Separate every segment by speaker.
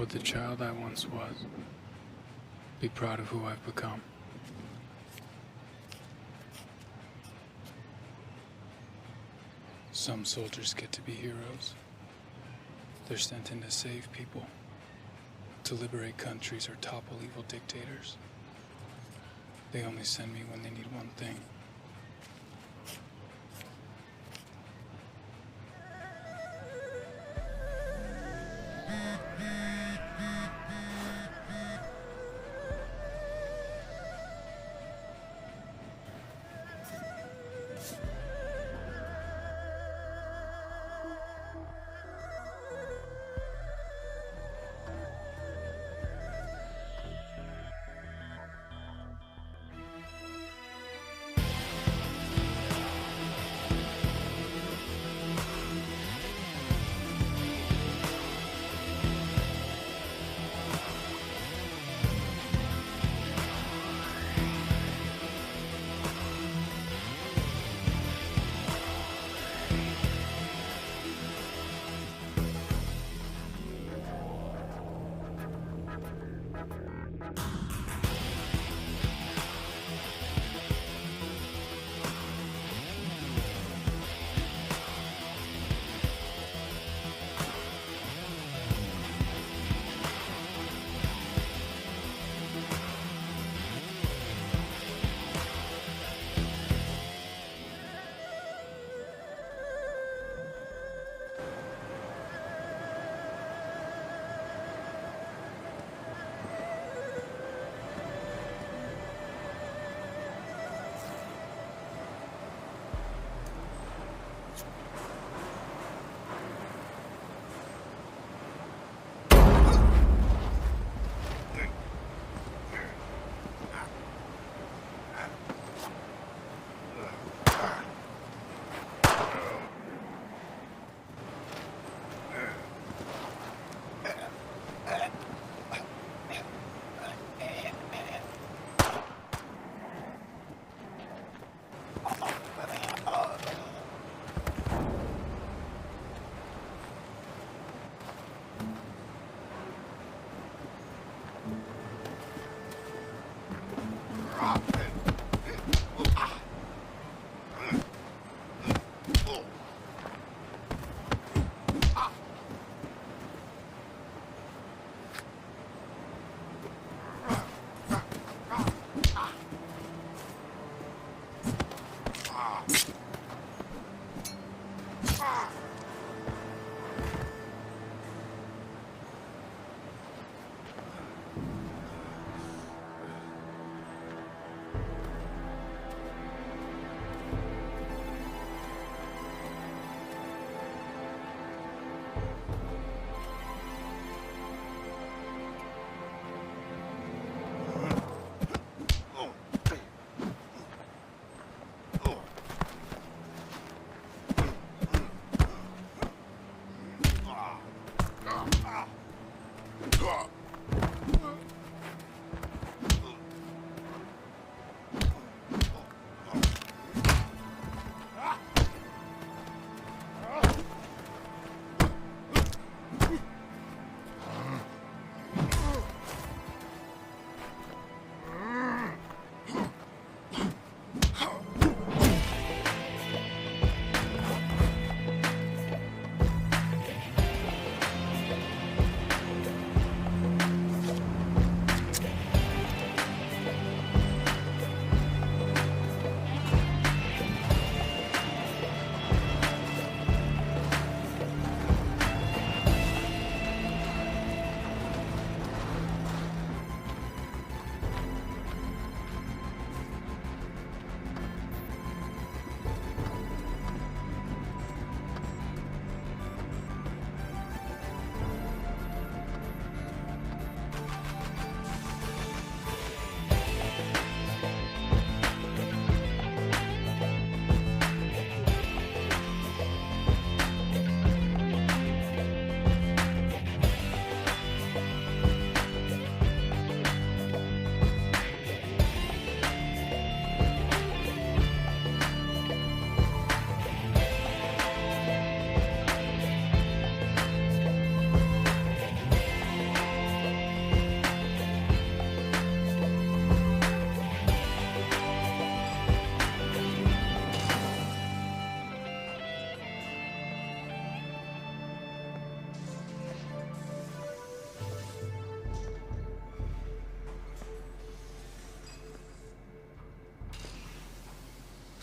Speaker 1: what the child I once was. Be proud of who I've become. Some soldiers get to be heroes. They're sent in to save people, to liberate countries or topple evil dictators. They only send me when they need one thing.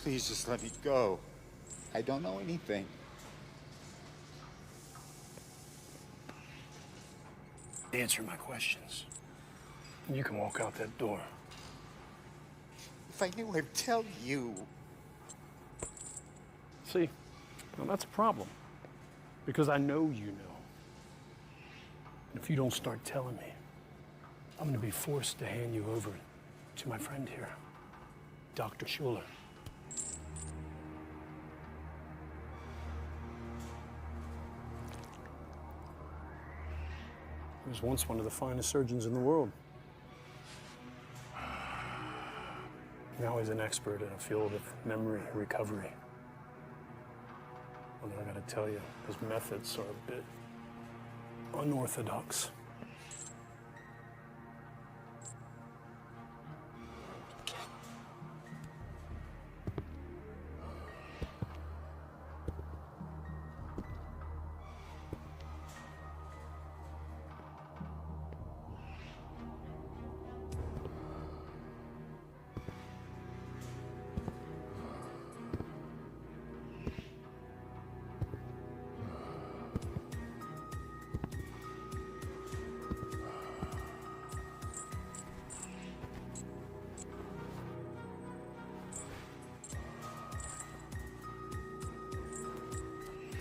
Speaker 2: Please just let me go. I don't know anything.
Speaker 3: Answer my questions. You can walk out that door.
Speaker 2: If I knew, I'd tell you.
Speaker 3: See, now that's a problem. Because I know you know. And if you don't start telling me, I'm going to be forced to hand you over to my friend here, Dr. Schuler. He was once one of the finest surgeons in the world. Now he's an expert in a field of memory recovery. And I gotta tell you, his methods are a bit unorthodox.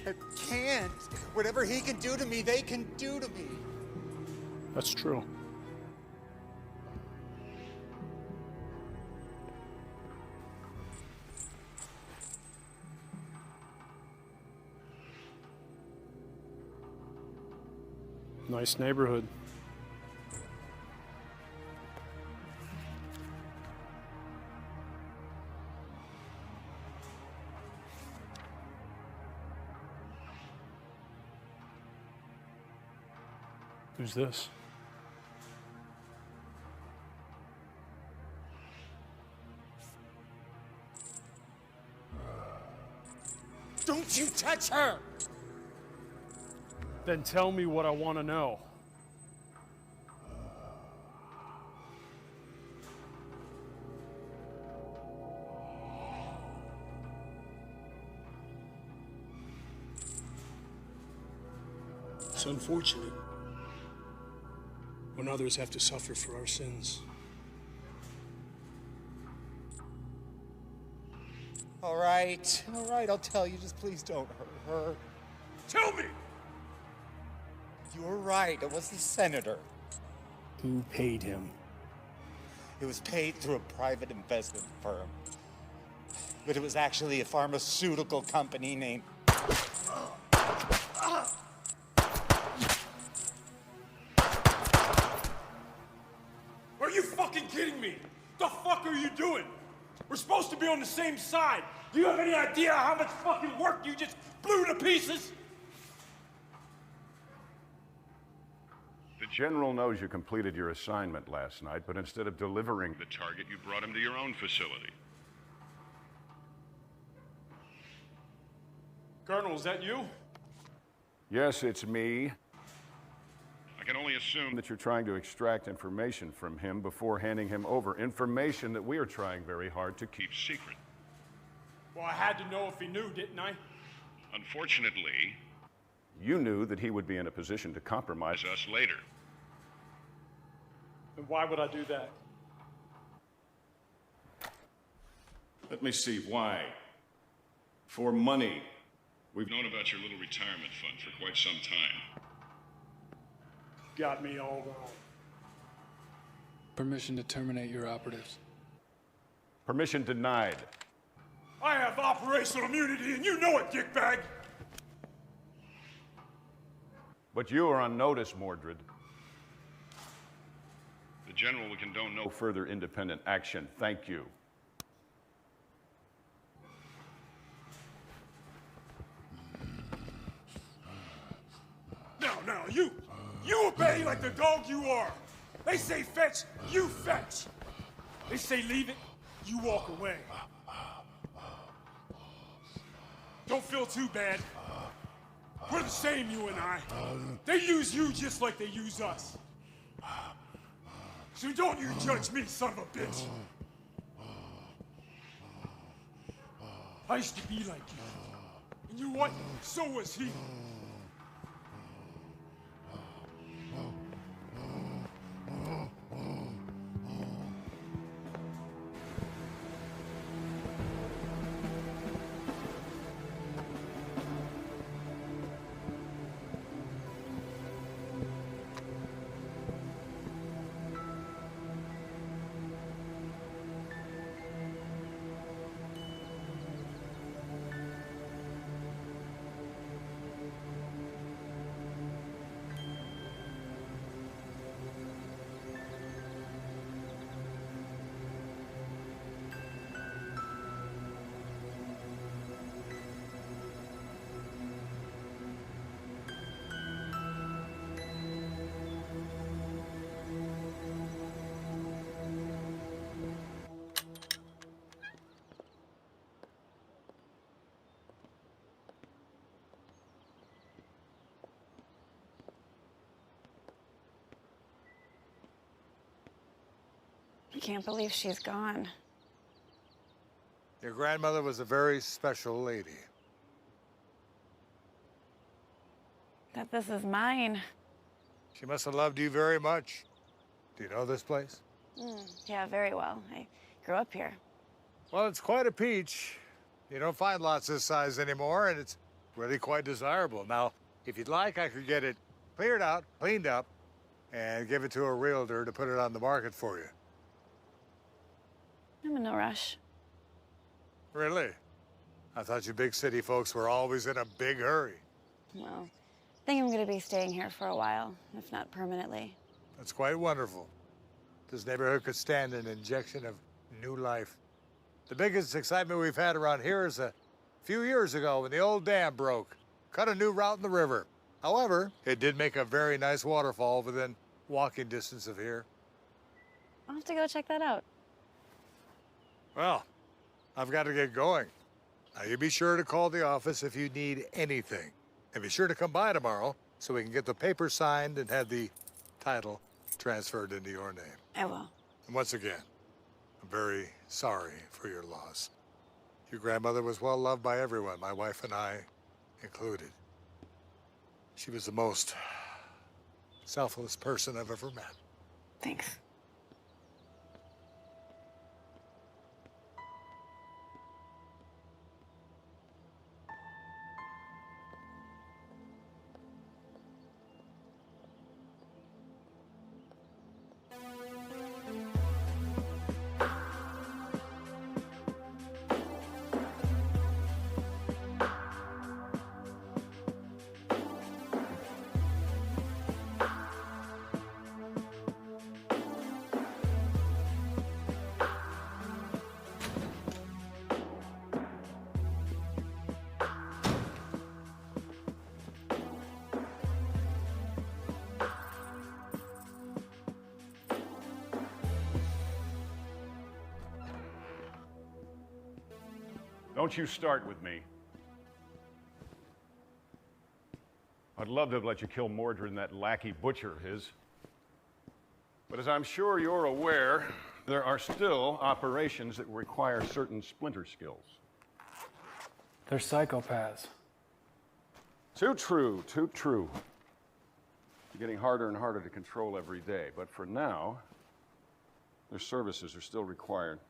Speaker 2: I can't. Whatever he can do to me, they can do to me.
Speaker 3: That's true. Nice neighborhood. Who's this?
Speaker 2: Don't you touch her!
Speaker 3: Then tell me what I want to know.
Speaker 4: It's unfortunate when others have to suffer for our sins.
Speaker 2: All right, I'll tell you. Just please don't hurt her.
Speaker 4: Tell me!
Speaker 2: You were right. It was the senator.
Speaker 3: Who paid him?
Speaker 2: It was paid through a private investment firm. But it was actually a pharmaceutical company named...
Speaker 4: Are you fucking kidding me? The fuck are you doing? We're supposed to be on the same side. Do you have any idea how much fucking work you just blew to pieces?
Speaker 5: The General knows you completed your assignment last night, but instead of delivering the target, you brought him to your own facility.
Speaker 4: Colonel, is that you?
Speaker 5: Yes, it's me. I can only assume that you're trying to extract information from him before handing him over. Information that we are trying very hard to keep secret.
Speaker 4: Well, I had to know if he knew, didn't I?
Speaker 5: Unfortunately, you knew that he would be in a position to compromise us later.
Speaker 4: And why would I do that?
Speaker 5: Let me see, why? For money. We've known about your little retirement fund for quite some time.
Speaker 4: Got me all wrong.
Speaker 1: Permission to terminate your operatives.
Speaker 5: Permission denied.
Speaker 4: I have operational immunity, and you know it, dickbag!
Speaker 5: But you are on notice, Mordred. The General will condone no further independent action. Thank you.
Speaker 4: Now, you obey like the dog you are. They say fetch, you fetch. They say leave it, you walk away. Don't feel too bad. We're the same, you and I. They use you just like they use us. So don't you judge me, son of a bitch. I used to be like you. And you know what? So was he.
Speaker 6: I can't believe she's gone.
Speaker 7: Your grandmother was a very special lady.
Speaker 6: That this is mine.
Speaker 7: She must have loved you very much. Do you know this place?
Speaker 6: Yeah, very well. I grew up here.
Speaker 7: Well, it's quite a peach. You don't find lots this size anymore, and it's really quite desirable. Now, if you'd like, I could get it cleared out, cleaned up, and give it to a realtor to put it on the market for you.
Speaker 6: I'm in no rush.
Speaker 7: Really? I thought you big city folks were always in a big hurry.
Speaker 6: Well, I think I'm gonna be staying here for a while, if not permanently.
Speaker 7: That's quite wonderful. This neighborhood could stand an injection of new life. The biggest excitement we've had around here is a few years ago when the old dam broke. Cut a new route in the river. However, it did make a very nice waterfall within walking distance of here.
Speaker 6: I'll have to go check that out.
Speaker 7: Well, I've got to get going. Now, you be sure to call the office if you need anything. And be sure to come by tomorrow so we can get the papers signed and have the title transferred into your name.
Speaker 6: I will.
Speaker 7: And once again, I'm very sorry for your loss. Your grandmother was well loved by everyone, my wife and I included. She was the most selfless person I've ever met.
Speaker 6: Thanks.
Speaker 5: Don't you start with me. I'd love to have let you kill Mordred and that lackey butcher of his. But as I'm sure you're aware, there are still operations that require certain splinter skills.
Speaker 1: They're psychopaths.
Speaker 5: Too true, too true. They're getting harder and harder to control every day, but for now, their services are still required.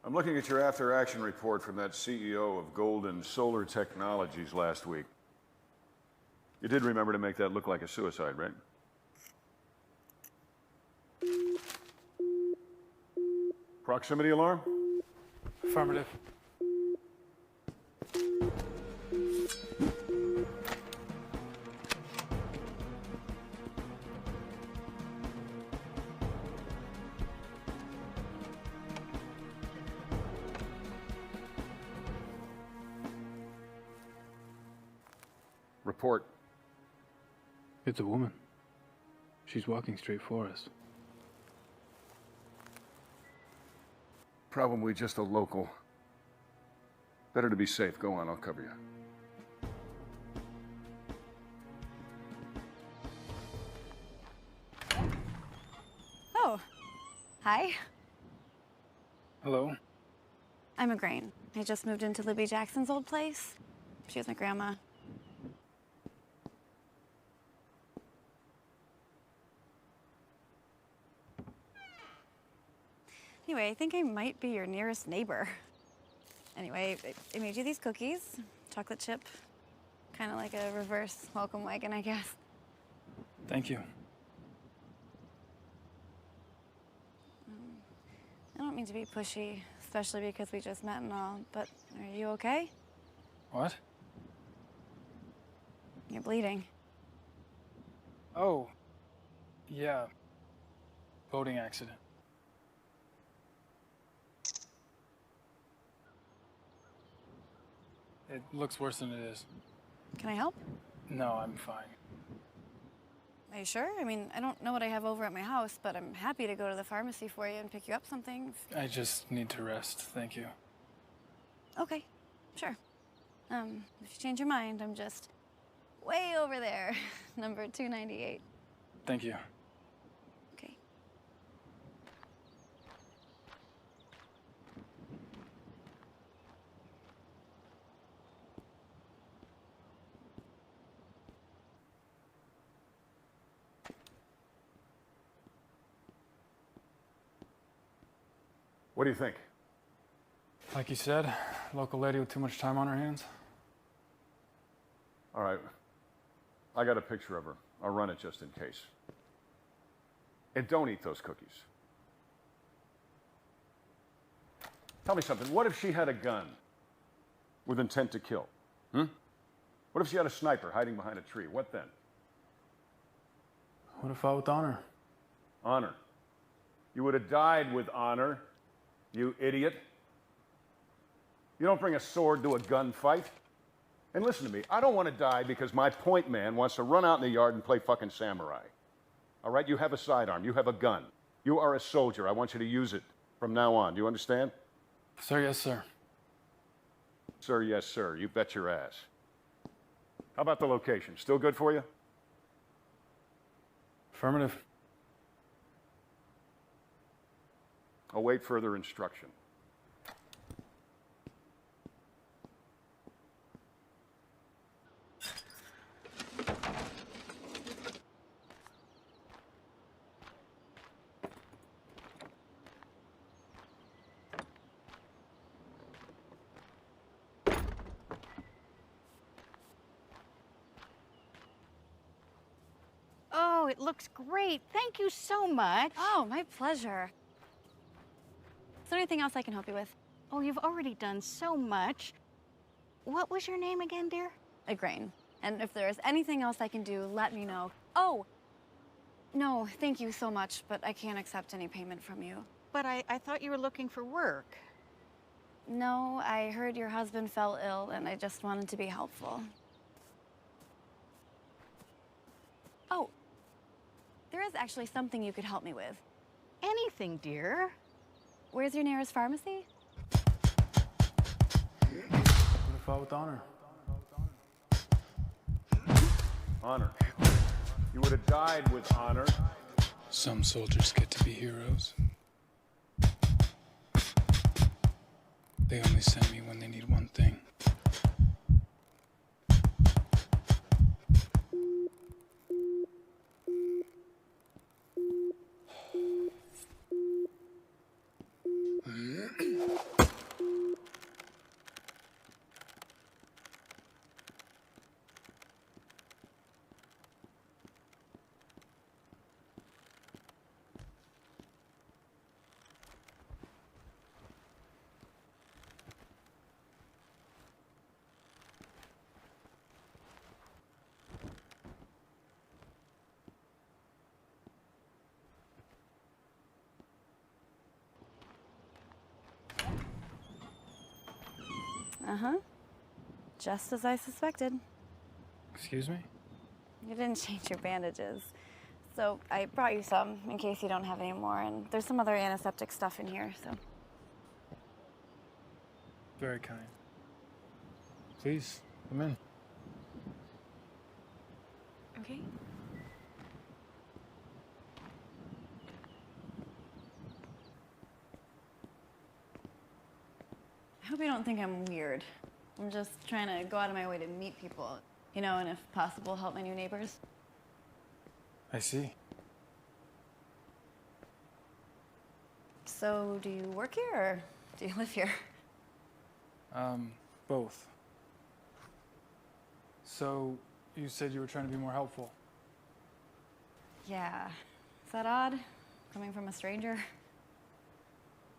Speaker 5: I'm looking at your after-action report from that CEO of Golden Solar Technologies last week. You did remember to make that look like a suicide, right? Proximity alarm?
Speaker 1: Affirmative.
Speaker 5: Report.
Speaker 1: It's a woman. She's walking straight for us.
Speaker 5: Probably just a local. Better to be safe. Go on, I'll cover you.
Speaker 6: Oh, hi.
Speaker 1: Hello?
Speaker 6: I'm Igraine. I just moved into Libby Jackson's old place. She was my grandma. Anyway, I think I might be your nearest neighbor. Anyway, I made you these cookies, chocolate chip, kind of like a reverse welcome wagon, I guess.
Speaker 1: Thank you.
Speaker 6: I don't mean to be pushy, especially because we just met and all, but are you okay?
Speaker 1: What?
Speaker 6: You're bleeding.
Speaker 1: Oh. Yeah. Boating accident. It looks worse than it is.
Speaker 6: Can I help?
Speaker 1: No, I'm fine.
Speaker 6: Are you sure? I mean, I don't know what I have over at my house, but I'm happy to go to the pharmacy for you and pick you up something.
Speaker 1: I just need to rest. Thank you.
Speaker 6: Okay, sure. If you change your mind, I'm just way over there, number 298.
Speaker 1: Thank you.
Speaker 6: Okay.
Speaker 5: What do you think?
Speaker 1: Like you said, local lady with too much time on her hands.
Speaker 5: All right. I got a picture of her. I'll run it just in case. And don't eat those cookies. Tell me something. What if she had a gun with intent to kill? What if she had a sniper hiding behind a tree? What then?
Speaker 1: Would have fought with honor.
Speaker 5: Honor. You would have died with honor, you idiot. You don't bring a sword to a gunfight. And listen to me, I don't want to die because my point man wants to run out in the yard and play fucking samurai. All right, you have a sidearm, you have a gun. You are a soldier. I want you to use it from now on. Do you understand?
Speaker 1: Sir, yes, sir.
Speaker 5: Sir, yes, sir. You bet your ass. How about the location? Still good for you?
Speaker 1: Affirmative.
Speaker 5: Await further instruction.
Speaker 8: Oh, it looks great. Thank you so much.
Speaker 6: Oh, my pleasure. Is there anything else I can help you with?
Speaker 8: Oh, you've already done so much. What was your name again, dear?
Speaker 6: Igraine. And if there's anything else I can do, let me know. Oh! No, thank you so much, but I can't accept any payment from you.
Speaker 8: But I thought you were looking for work.
Speaker 6: No, I heard your husband fell ill, and I just wanted to be helpful. Oh, there is actually something you could help me with.
Speaker 8: Anything, dear.
Speaker 6: Where's your nearest pharmacy?
Speaker 1: Would have fought with honor.
Speaker 5: Honor. You would have died with honor.
Speaker 1: Some soldiers get to be heroes. They only send me when they need one thing.
Speaker 6: Uh-huh. Just as I suspected.
Speaker 1: Excuse me?
Speaker 6: You didn't change your bandages. So I brought you some in case you don't have any more, and there's some other antiseptic stuff in here, so.
Speaker 1: Very kind. Please, come in.
Speaker 6: Okay. I hope you don't think I'm weird. I'm just trying to go out of my way to meet people, you know, and if possible, help my new neighbors.
Speaker 1: I see.
Speaker 6: So, do you work here or do you live here?
Speaker 1: Both. So, you said you were trying to be more helpful.
Speaker 6: Yeah. Is that odd? Coming from a stranger?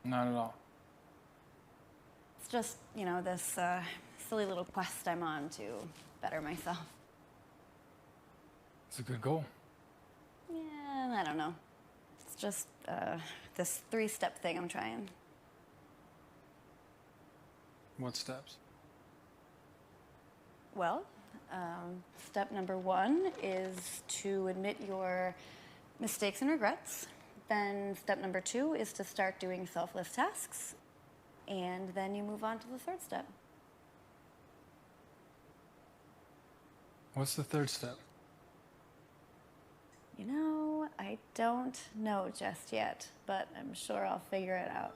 Speaker 1: Not at all.
Speaker 6: It's just, you know, this silly little quest I'm on to better myself.
Speaker 1: It's a good goal.
Speaker 6: Yeah, I don't know. It's just this 3-step thing I'm trying.
Speaker 1: What steps?
Speaker 6: Well, step number 1 is to admit your mistakes and regrets. Then step number 2 is to start doing self-lift tasks. And then you move on to the 3rd step.
Speaker 1: What's the 3rd step?
Speaker 6: You know, I don't know just yet, but I'm sure I'll figure it out.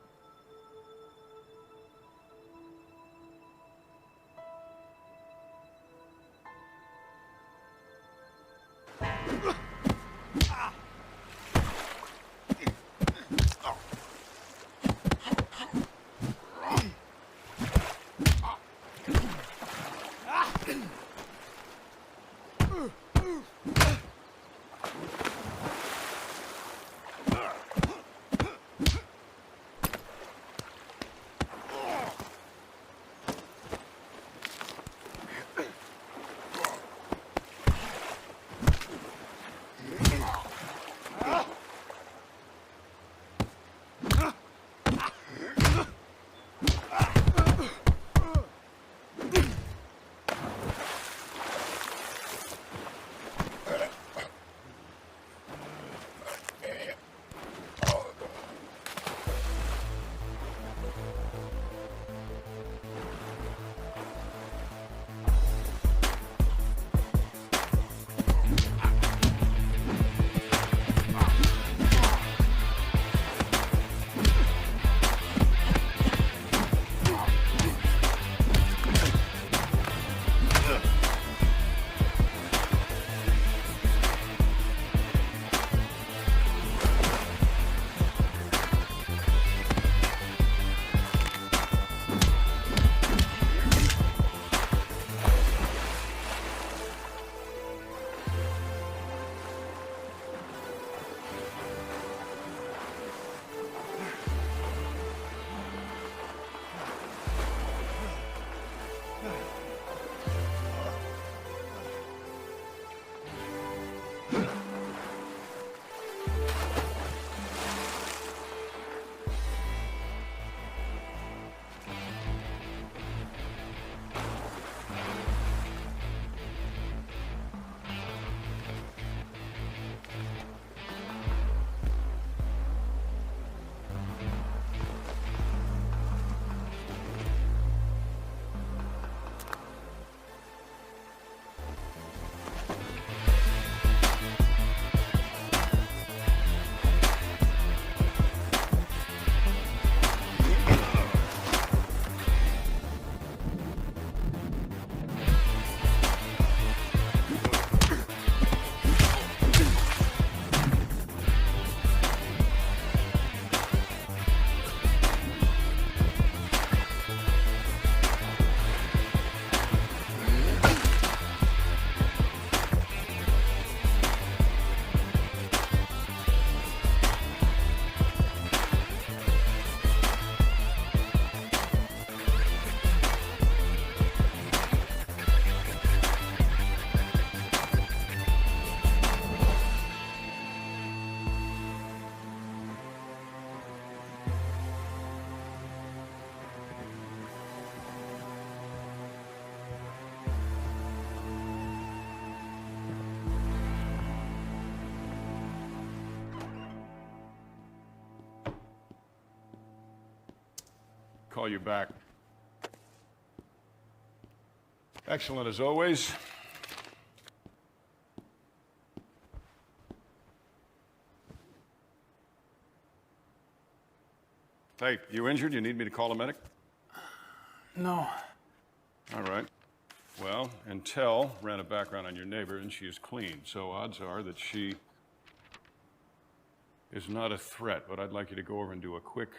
Speaker 5: Call you back. Excellent as always. Hey, you injured? You need me to call a medic?
Speaker 1: No.
Speaker 5: All right. Well, Intel ran a background on your neighbor, and she is clean, so odds are that she is not a threat, but I'd like you to go over and do a quick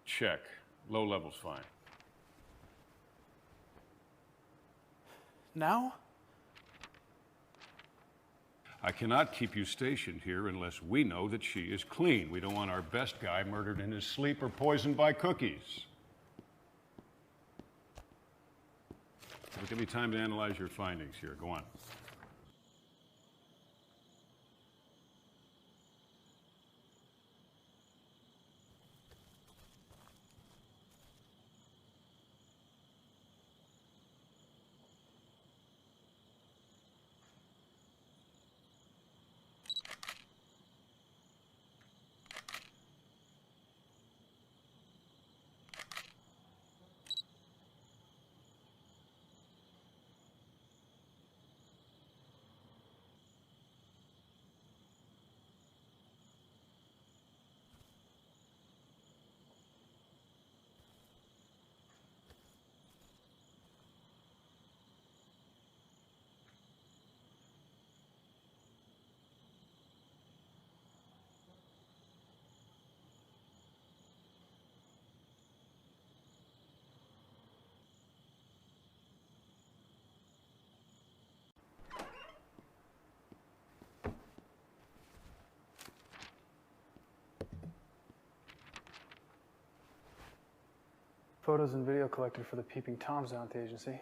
Speaker 5: check. Low level's fine.
Speaker 1: Now?
Speaker 5: I cannot keep you stationed here unless we know that she is clean. We don't want our best guy murdered in his sleep or poisoned by cookies. So give me time to analyze your findings here. Go on.
Speaker 1: Photos and video collected for the Peeping Toms out at the agency.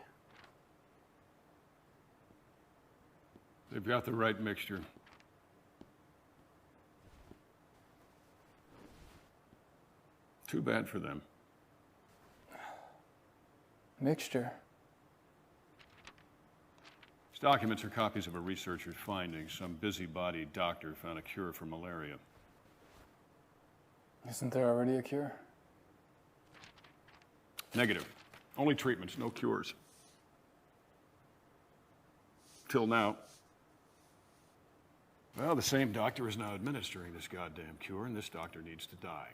Speaker 5: They've got the right mixture. Too bad for them.
Speaker 1: Mixture?
Speaker 5: These documents are copies of a researcher's findings. Some busybody doctor found a cure for malaria.
Speaker 1: Isn't there already a cure?
Speaker 5: Negative. Only treatments, no cures. Till now. Well, the same doctor is now administering this goddamn cure, and this doctor needs to die.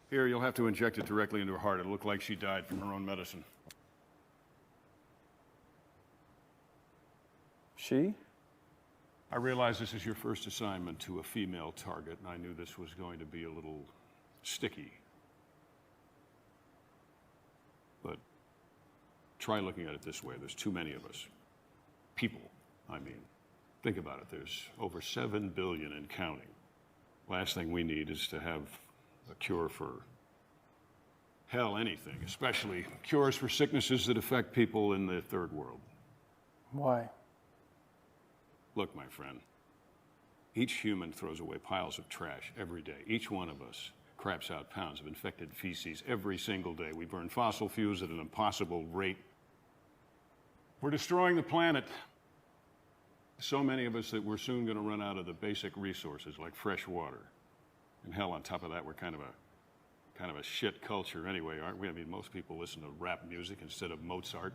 Speaker 5: Here, you'll have to inject it directly into her heart. It'll look like she died from her own medicine.
Speaker 1: She?
Speaker 5: I realize this is your first assignment to a female target, and I knew this was going to be a little sticky. But try looking at it this way. There's too many of us. People, I mean. Think about it. There's over 7 billion and counting. Last thing we need is to have a cure for, hell, anything, especially cures for sicknesses that affect people in the third world.
Speaker 1: Why?
Speaker 5: Look, my friend, each human throws away piles of trash every day. Each one of us craps out pounds of infected feces every single day. We burn fossil fuels at an impossible rate. We're destroying the planet. So many of us that we're soon going to run out of the basic resources like fresh water. And hell, on top of that, we're kind of a shit culture anyway, aren't we? I mean, most people listen to rap music instead of Mozart.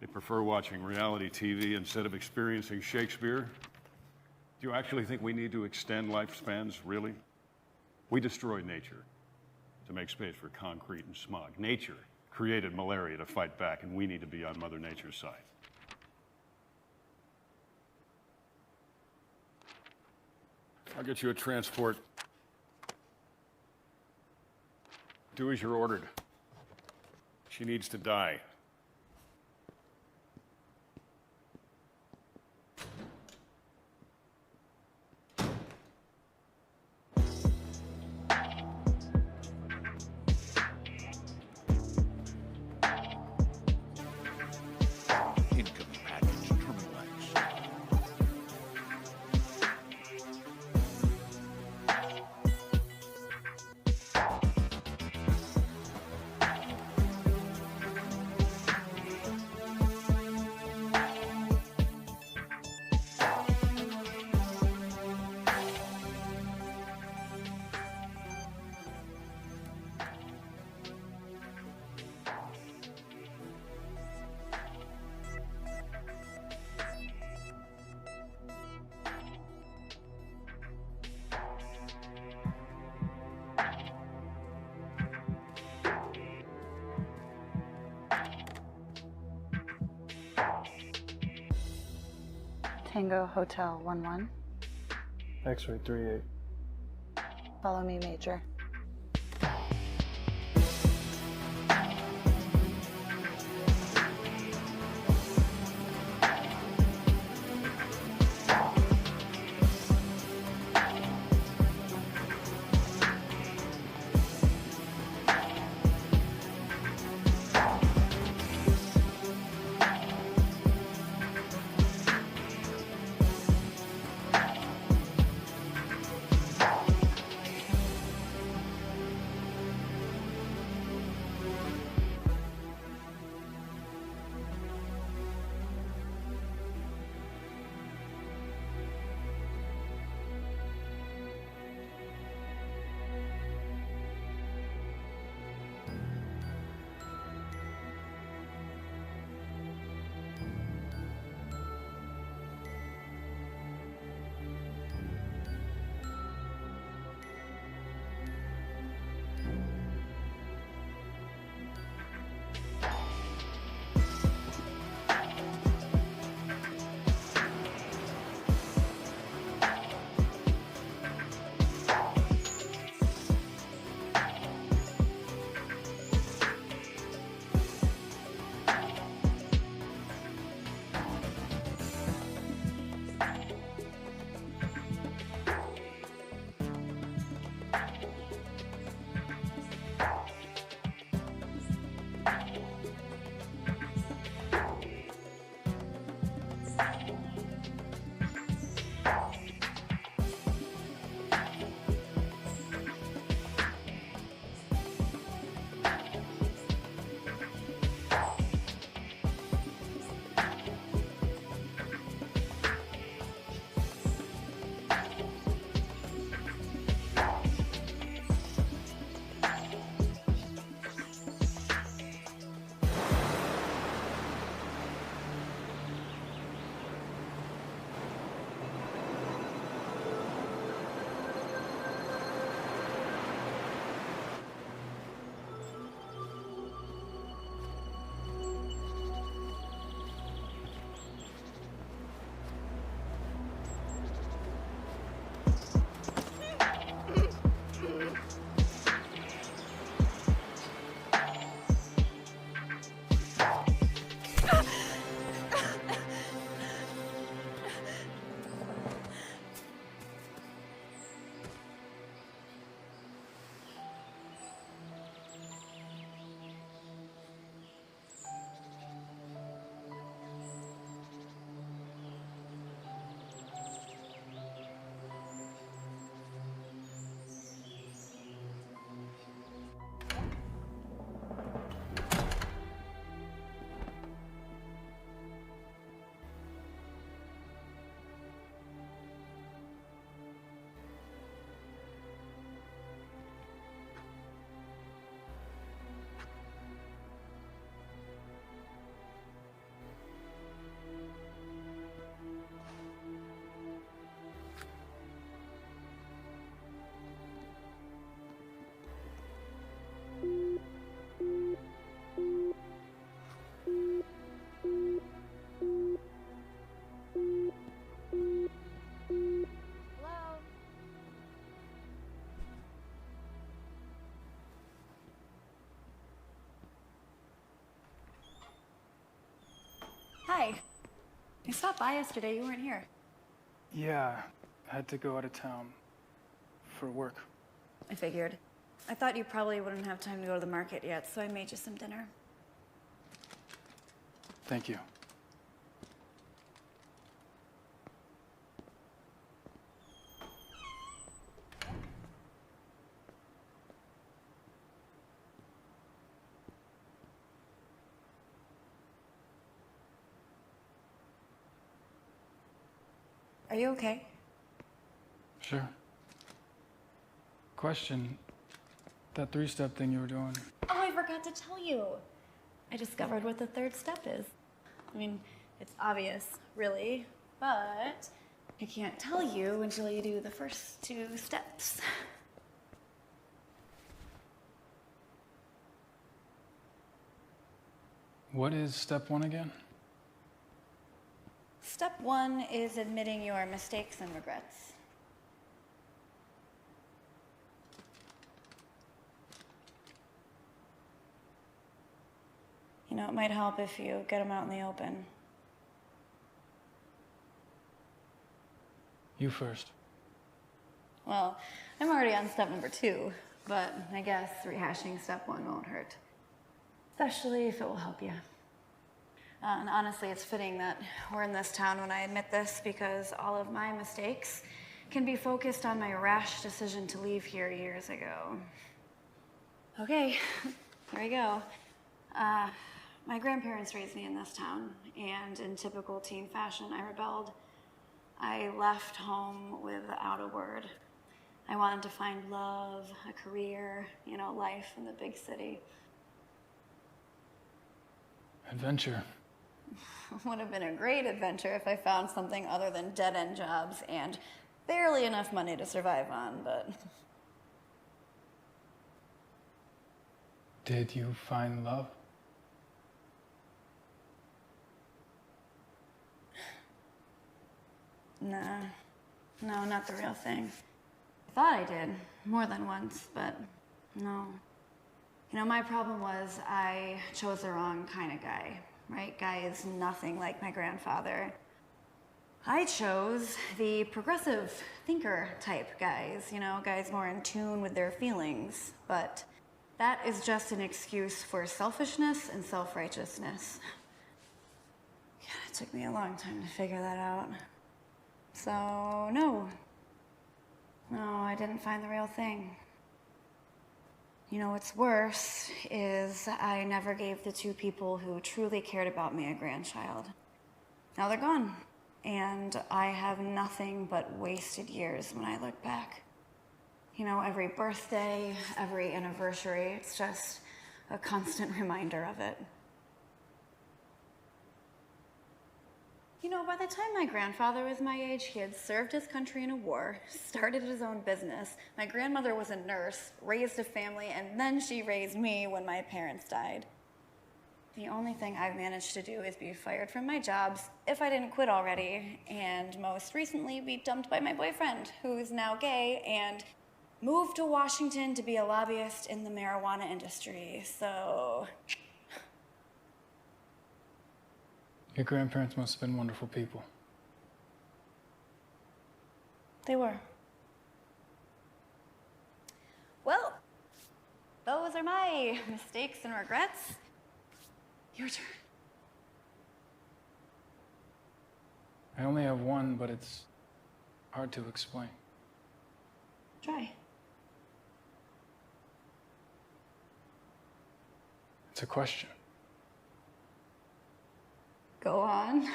Speaker 5: They prefer watching reality TV instead of experiencing Shakespeare. Do you actually think we need to extend lifespans, really? We destroyed nature to make space for concrete and smog. Nature created malaria to fight back, and we need to be on Mother Nature's side. I'll get you a transport. Do as you're ordered. She needs to die.
Speaker 9: Incoming package terminalized.
Speaker 6: Tango Hotel 11.
Speaker 3: X-ray 38.
Speaker 6: Follow me, Major. Hi. I stopped by yesterday. You weren't here.
Speaker 1: Yeah, I had to go out of town for work.
Speaker 6: I figured. I thought you probably wouldn't have time to go to the market yet, so I made you some dinner.
Speaker 1: Thank you.
Speaker 6: Are you okay?
Speaker 1: Sure. Question, that three-step thing you were doing,
Speaker 6: Oh, I forgot to tell you. I discovered what the third step is. I mean, it's obvious, really, but I can't tell you until you do the first two steps.
Speaker 1: what is step one again?
Speaker 6: Step 1 is admitting your mistakes and regrets. You know, it might help if you get them out in the open.
Speaker 1: You first.
Speaker 6: Well, I'm already on step number 2, but I guess rehashing step 1 won't hurt. Especially if it will help you. And honestly, it's fitting that we're in this town when I admit this, because all of my mistakes can be focused on my rash decision to leave here years ago. Okay, here we go. My grandparents raised me in this town, and in typical teen fashion, I rebelled. I left home without a word. I wanted to find love, a career, life in the big city.
Speaker 1: Adventure.
Speaker 6: Would have been a great adventure if I found something other than dead-end jobs and barely enough money to survive on, but...
Speaker 1: Did you find love?
Speaker 6: Nah. No, not the real thing. I thought I did, more than once, but no. My problem was I chose the wrong kind of guy, right? Guy is nothing like my grandfather. I chose the progressive thinker type guys, guys more in tune with their feelings, but that is just an excuse for selfishness and self-righteousness. Yeah, it took me a long time to figure that out. So, no, I didn't find the real thing. What's worse is I never gave the 2 people who truly cared about me a grandchild. Now they're gone, and I have nothing but wasted years when I look back. Every birthday, every anniversary, it's just a constant reminder of it. By the time my grandfather was my age, he had served his country in a war, started his own business. My grandmother was a nurse, raised a family, and then she raised me when my parents died. The only thing I've managed to do is be fired from my jobs, if I didn't quit already, and most recently be dumped by my boyfriend, who's now gay, and moved to Washington to be a lobbyist in the marijuana industry, so...
Speaker 1: Your grandparents must have been wonderful people.
Speaker 6: They were. Well, those are my mistakes and regrets. Your turn.
Speaker 1: I only have one, but it's hard to explain.
Speaker 6: Try.
Speaker 1: It's a question.
Speaker 6: Go on.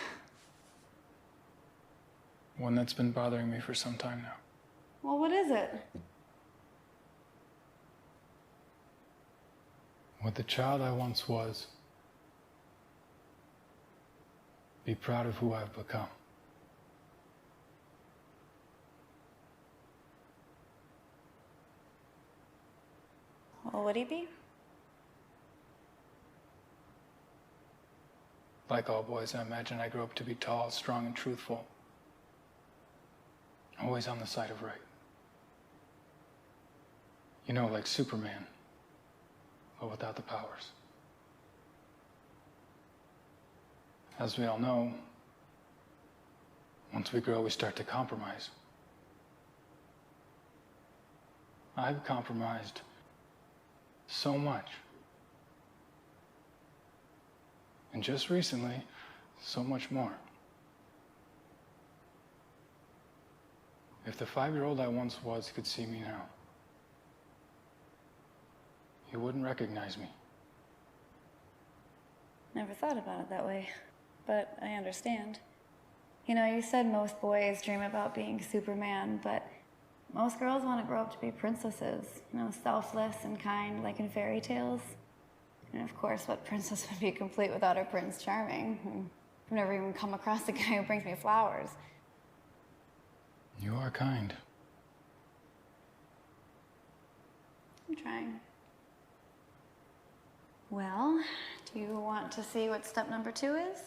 Speaker 1: One that's been bothering me for some time now.
Speaker 6: Well, what is it?
Speaker 1: Would the child I once was be proud of who I've become?
Speaker 6: Well, would he be?
Speaker 1: Like all boys, I imagine I grew up to be tall, strong, and truthful. Always on the side of right. Like Superman, but without the powers. As we all know, once we grow, we start to compromise. I've compromised so much. And just recently, so much more. If the 5-year-old I once was could see me now, he wouldn't recognize me.
Speaker 6: Never thought about it that way, but I understand. You said most boys dream about being Superman, but most girls want to grow up to be princesses, selfless and kind, like in fairy tales. And of course, what princess would be complete without her Prince Charming? I've never even come across a guy who brings me flowers.
Speaker 1: You are kind.
Speaker 6: I'm trying. Well, do you want to see what step number 2 is?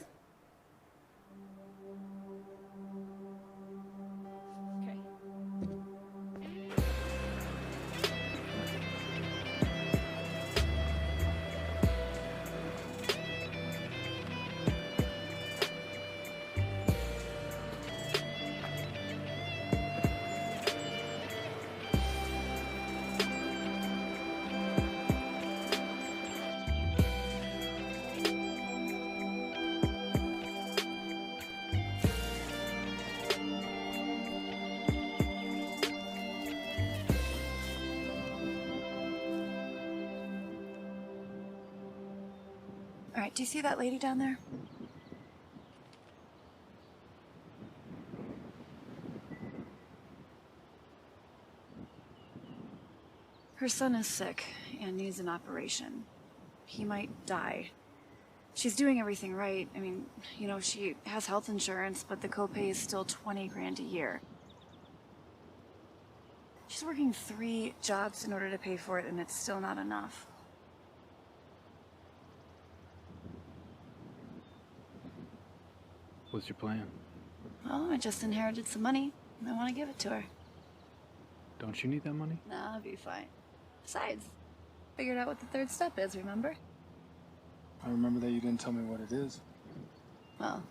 Speaker 6: right, do you see that lady down there? Her son is sick and needs an operation. He might die. She's doing everything right. I mean, you know, she has health insurance, but the copay is still 20 grand a year. She's working 3 jobs in order to pay for it, and it's still not enough.
Speaker 1: What's your plan?
Speaker 6: Well, I just inherited some money. I want to give it to her.
Speaker 1: Don't you need that money?
Speaker 6: Nah, I'll be fine. Besides, figured out what the 3rd step is, remember?
Speaker 1: I remember that you didn't tell me what it is.
Speaker 6: Well,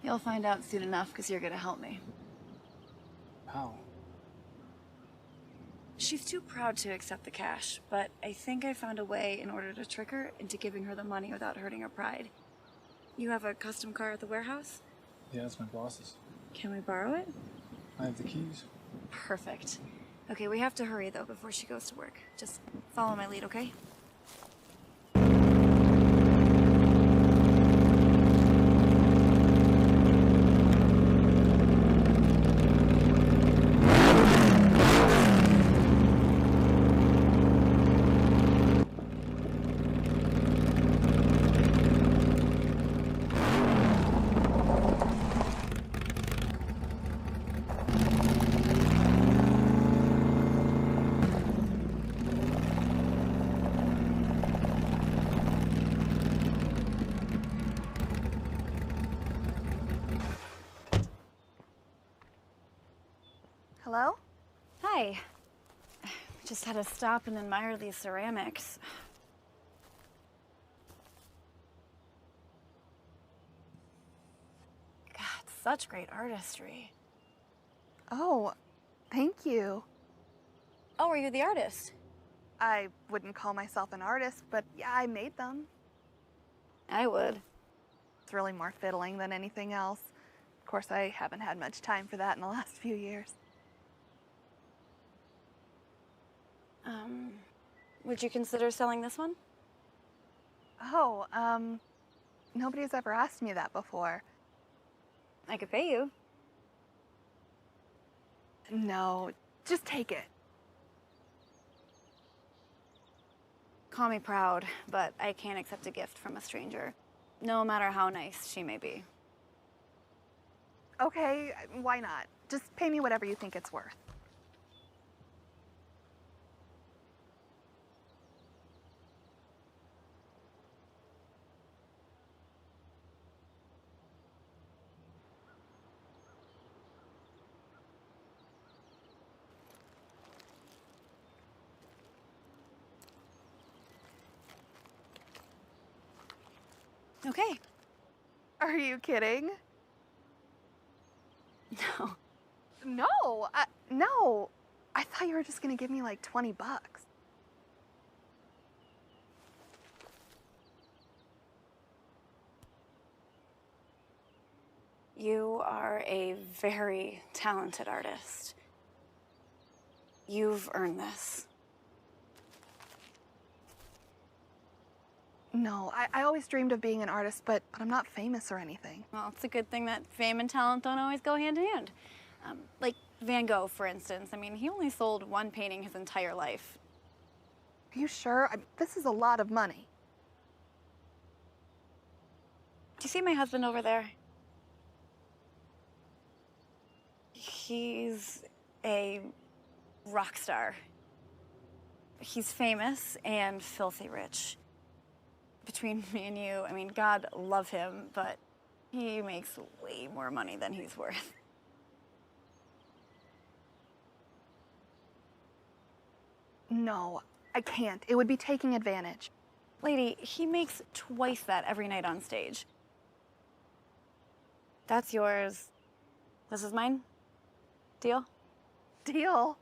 Speaker 6: you'll find out soon enough because you're gonna help me.
Speaker 1: How?
Speaker 6: She's too proud to accept the cash, but I think I found a way in order to trick her into giving her the money without hurting her pride. You have a custom car at the warehouse?
Speaker 1: Yeah, it's my boss's.
Speaker 6: Can we borrow it?
Speaker 1: I have the keys.
Speaker 6: Perfect. Okay, we have to hurry though before she goes to work. Just follow my lead, okay?
Speaker 10: Hello?
Speaker 6: Hi. Just had to stop and admire these ceramics. God, such great artistry.
Speaker 10: Oh, thank you.
Speaker 6: Oh, are you the artist?
Speaker 10: I wouldn't call myself an artist, but yeah, I made them.
Speaker 6: I would.
Speaker 10: It's really more fiddling than anything else. Of course, I haven't had much time for that in the last few years.
Speaker 6: Would you consider selling this one?
Speaker 10: Oh, nobody's ever asked me that before.
Speaker 6: I could pay you.
Speaker 10: No, just take it.
Speaker 6: Call me proud, but I can't accept a gift from a stranger, no matter how nice she may be.
Speaker 10: Okay, why not? Just pay me whatever you think it's worth.
Speaker 6: Okay.
Speaker 10: Are you kidding?
Speaker 6: No.
Speaker 10: No, no. I thought you were just gonna give me like 20 bucks.
Speaker 6: You are a very talented artist. You've earned this.
Speaker 10: No, I always dreamed of being an artist, but I'm not famous or anything.
Speaker 6: Well, it's a good thing that fame and talent don't always go hand in hand. Like Van Gogh, for instance. I mean, he only sold 1 painting his entire life.
Speaker 10: Are you sure? This is a lot of money.
Speaker 6: Do you see my husband over there? He's a rock star. He's famous and filthy rich. Between me and you, I mean, God love him, but he makes way more money than he's worth.
Speaker 10: No, I can't. It would be taking advantage.
Speaker 6: Lady, he makes twice that every night on stage. That's yours. This is mine. Deal?
Speaker 10: Deal.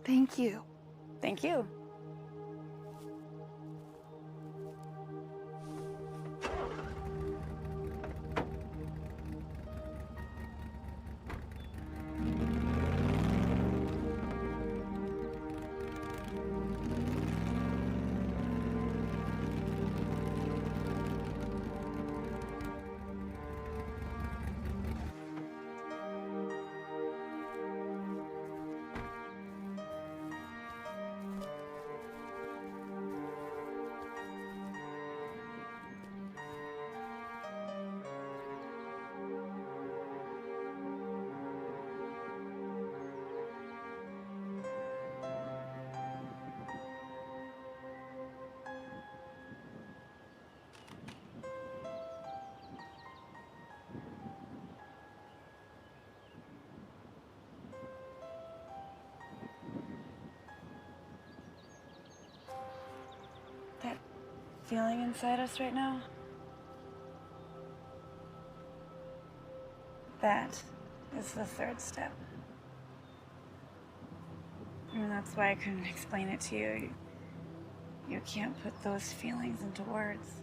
Speaker 10: Thank you.
Speaker 6: Thank you. feeling inside us right now? That is the third step. And that's why I couldn't explain it to you. You can't put those feelings into words.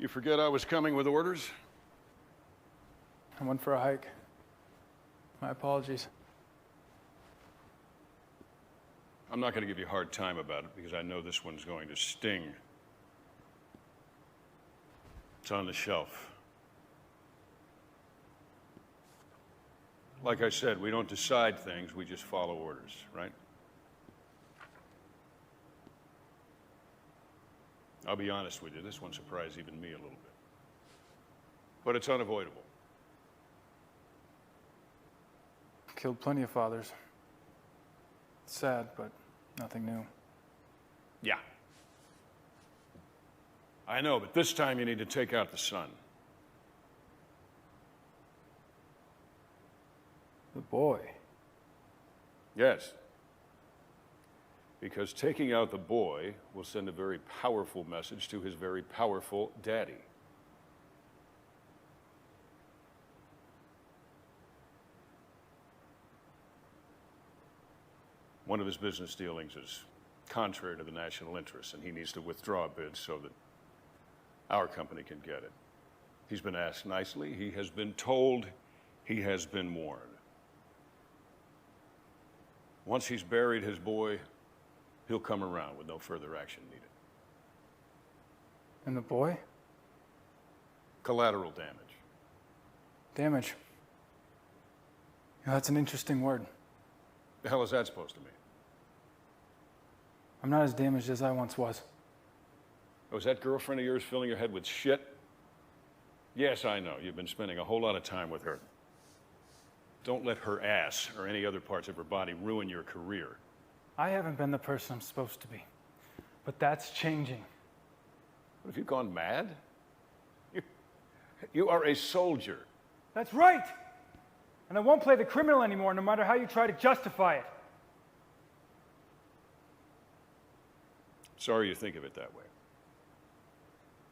Speaker 5: You forget I was coming with orders?
Speaker 1: I went for a hike. My apologies.
Speaker 5: I'm not going to give you a hard time about it because I know this one's going to sting. It's on the shelf. Like I said, we don't decide things, we just follow orders, right? I'll be honest with you, this one surprised even me a little bit. But it's unavoidable.
Speaker 1: Killed plenty of fathers. It's sad, but nothing new.
Speaker 5: Yeah. I know, but this time you need to take out the son.
Speaker 1: The boy.
Speaker 5: Yes. Because taking out the boy will send a very powerful message to his very powerful daddy. One of his business dealings is contrary to the national interest, and he needs to withdraw a bid so that our company can get it. He's been asked nicely. He has been told. He has been warned. Once he's buried his boy, he'll come around with no further action needed.
Speaker 1: And the boy?
Speaker 5: Collateral damage.
Speaker 1: Damage. Yeah, that's an interesting word.
Speaker 5: The hell is that supposed to mean?
Speaker 1: I'm not as damaged as I once was.
Speaker 5: Oh, is that girlfriend of yours filling your head with shit? Yes, I know. You've been spending a whole lot of time with her. Don't let her ass or any other parts of her body ruin your career.
Speaker 1: I haven't been the person I'm supposed to be. But that's changing.
Speaker 5: What, have you gone mad? You are a soldier.
Speaker 1: That's right! And I won't play the criminal anymore, no matter how you try to justify it.
Speaker 5: Sorry you think of it that way.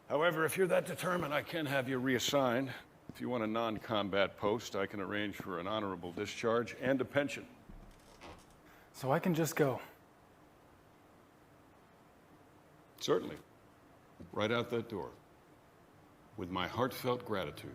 Speaker 5: However, if you're that determined, I can have you reassigned. If you want a non-combat post, I can arrange for an honorable discharge and a pension.
Speaker 1: So I can just go.
Speaker 5: Certainly. Right out that door. With my heartfelt gratitude.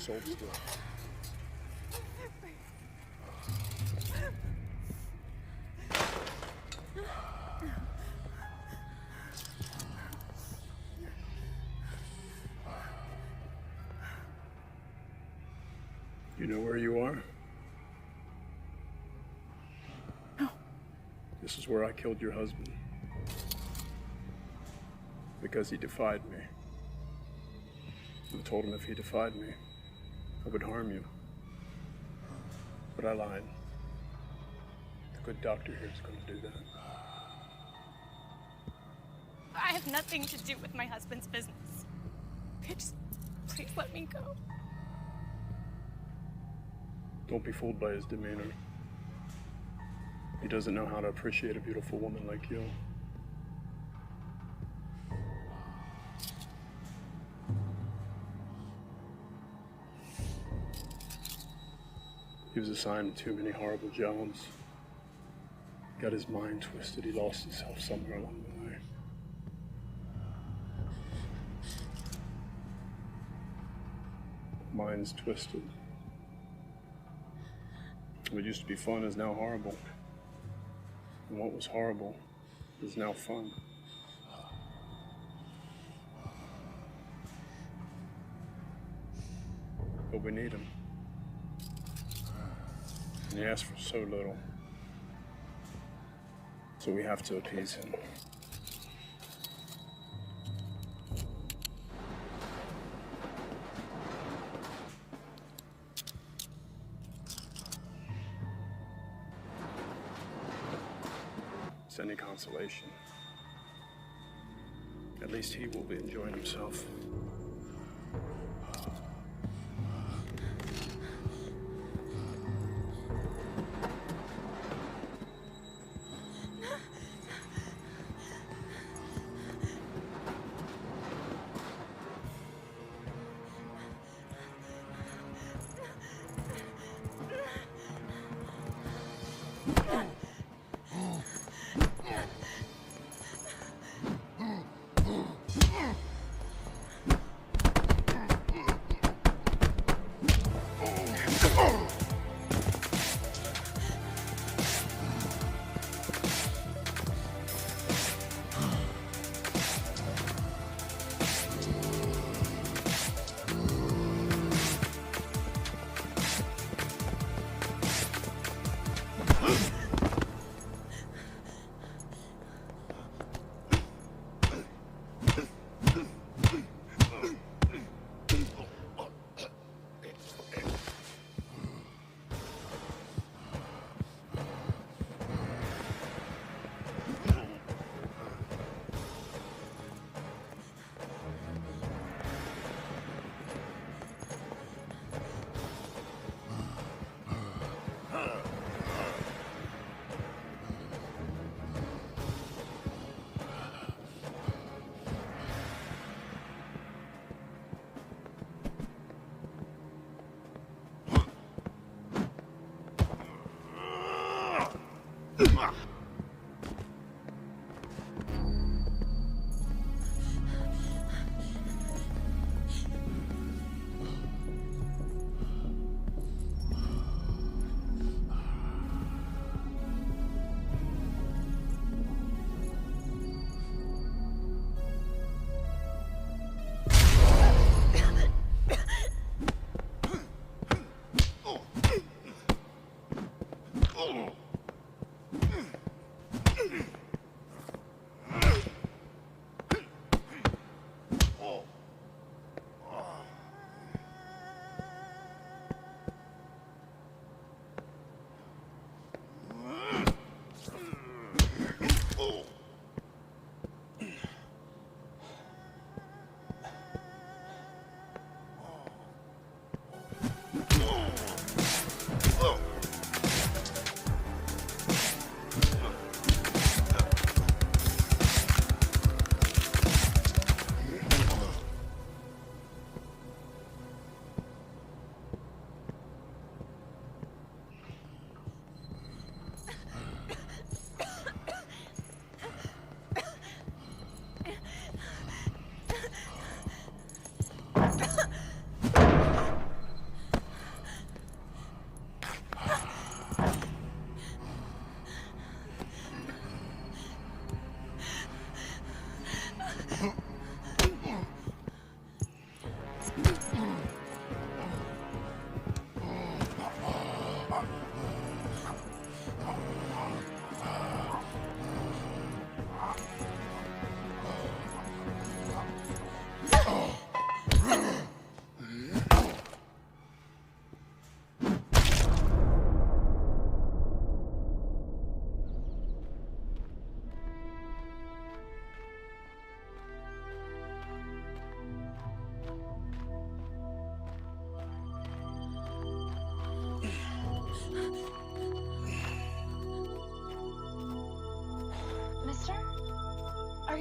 Speaker 3: sold still. You know where you are?
Speaker 8: No.
Speaker 3: This is where I killed your husband. Because he defied me. I told him if he defied me, I would harm you. But I lied. The good doctor here is going to do that.
Speaker 8: I have nothing to do with my husband's business. Please let me go.
Speaker 3: Don't be fooled by his demeanor. He doesn't know how to appreciate a beautiful woman like you. He was assigned to too many horrible jobs. Got his mind twisted. He lost himself somewhere along the way. Mind's twisted. What used to be fun is now horrible. And what was horrible is now fun. But we need him. And he asked for so little. So we have to appease him. It's any consolation. At least he will be enjoying himself.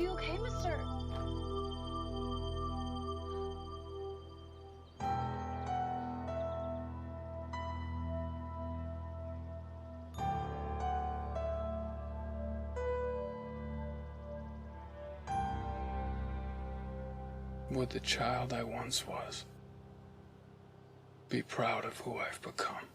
Speaker 11: you okay, mister?
Speaker 1: Would the child I once was be proud of who I've become?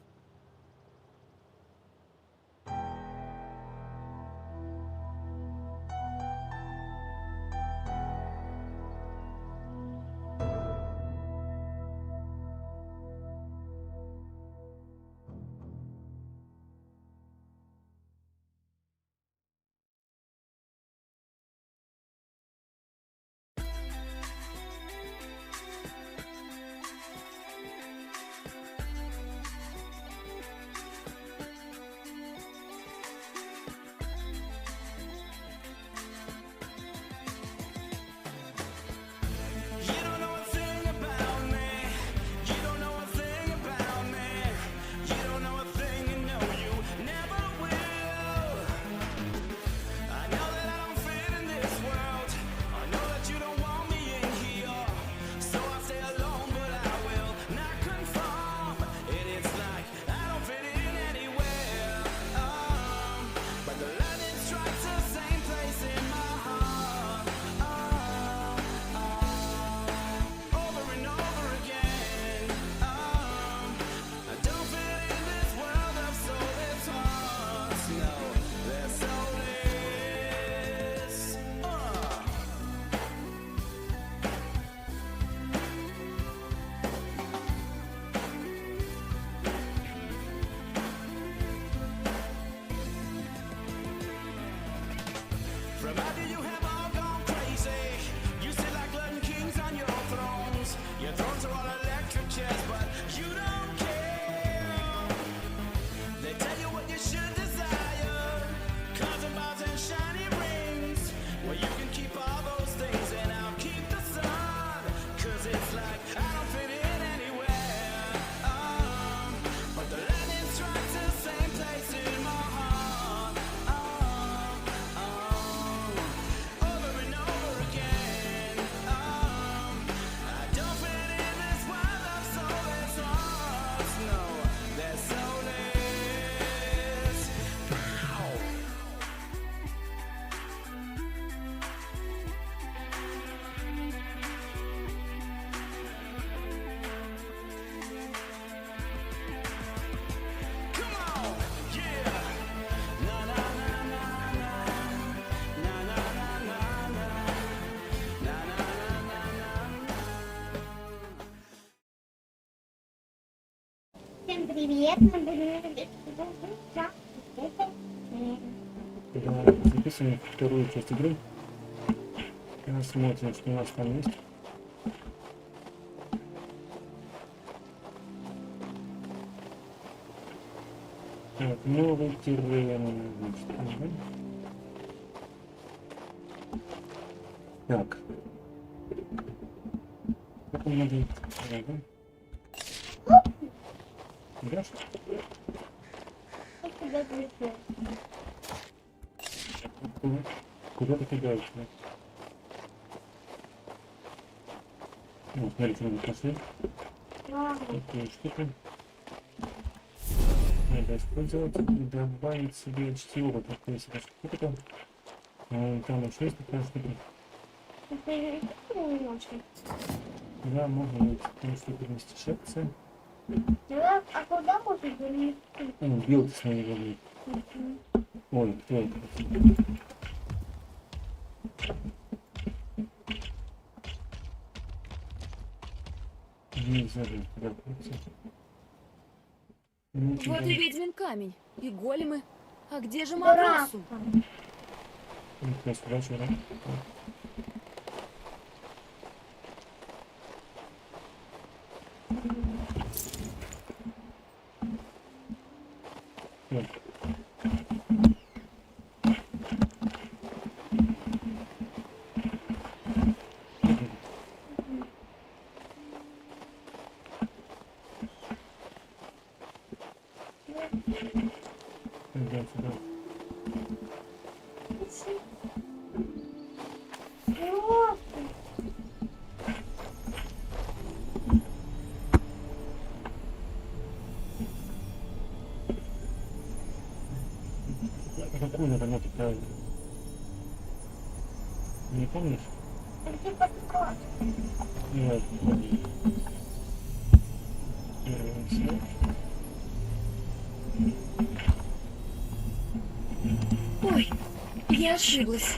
Speaker 12: Всем привет, мы будем
Speaker 13: записываем вторую часть игры. Смотрим, что у нас там есть. Так, новый террен. Так. Как он надо? Играешь? Куда ты кидаешь? Ну, смотрите, надо посмотреть. Такие штуки. Надо использовать и добавить себе чтиво. Вот такая себе штука. Там еще есть такая штука. Да, можно эти штуки вместе шепцы.
Speaker 12: А куда можно перенести?
Speaker 13: Билд с ней воды. Ой, кто это? Нельзя же туда прийти.
Speaker 11: Вот и ведьмин камень, и големы. А где же Матросу?
Speaker 13: То есть дальше, да? Первый след.
Speaker 11: Ой, я ошиблась.